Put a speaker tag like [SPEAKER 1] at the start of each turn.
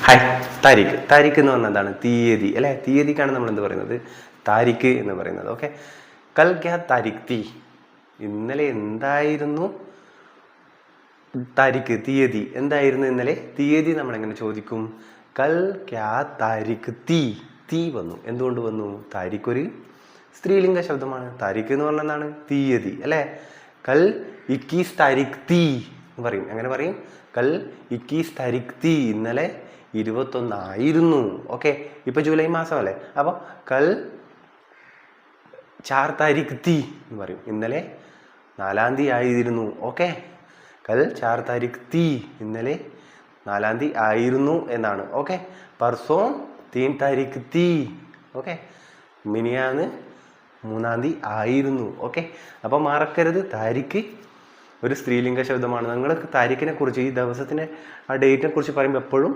[SPEAKER 1] Hi. Tariq. Tariq എന്ന് പറഞ്ഞാൽ എന്താണ്? തീയതി അല്ലെ? തീയതിക്കാണ് നമ്മൾ എന്ത് പറയുന്നത്? താരിഖ് എന്ന് പറയുന്നത്. ഓക്കെ. കൽ ക്യാ താരിഖ് തീ? ഇന്നലെ എന്തായിരുന്നു താരിഖ്? തീയതി എന്തായിരുന്നു ഇന്നലെ? തീയതി നമ്മൾ എങ്ങനെ ചോദിക്കും? കൽ ക്യാ താരിഖ് തീ? തീ വന്നു. എന്തുകൊണ്ട് വന്നു? താരിഖ് ഒരു സ്ത്രീലിംഗ ശബ്ദമാണ്. താരിഖ് എന്ന് പറഞ്ഞാൽ എന്താണ്? തീയതി അല്ലെ? കൽ 21 താരിഖ് തീ എന്ന് പറയും. എങ്ങനെ പറയും? കൽ 21 താരിഖ് തീ. ഇന്നലെ 21 ആയിരുന്നു. ഓക്കെ. ഇപ്പൊ ജൂലൈ മാസം അല്ലേ? അപ്പൊ കൽ 4 താരിഖ് തീ എന്ന് പറയും. ഇന്നലെ 4-ാം തീയതി ആയിരുന്നു. ഓക്കെ. കൽ 4 താരിഖ് തീ. ഇന്നലെ 4-ാം തീയതി ആയിരുന്നു എന്നാണ്. ഓക്കെ. പർസോ 3 താരിഖ് തീ. ഓക്കെ. മിനിയാന്ന് 3-ാം തീയതി ആയിരുന്നു. ഓക്കെ. അപ്പൊ മറക്കരുത്, താരിഖ് ഒരു സ്ത്രീലിംഗ ശബ്ദമാണ്. നിങ്ങൾ താരിഖിനെ കുറിച്ച്, ഈ ദിവസത്തിനെ ആ ഡേറ്റിനെ കുറിച്ച് പറയുമ്പോൾ എപ്പോഴും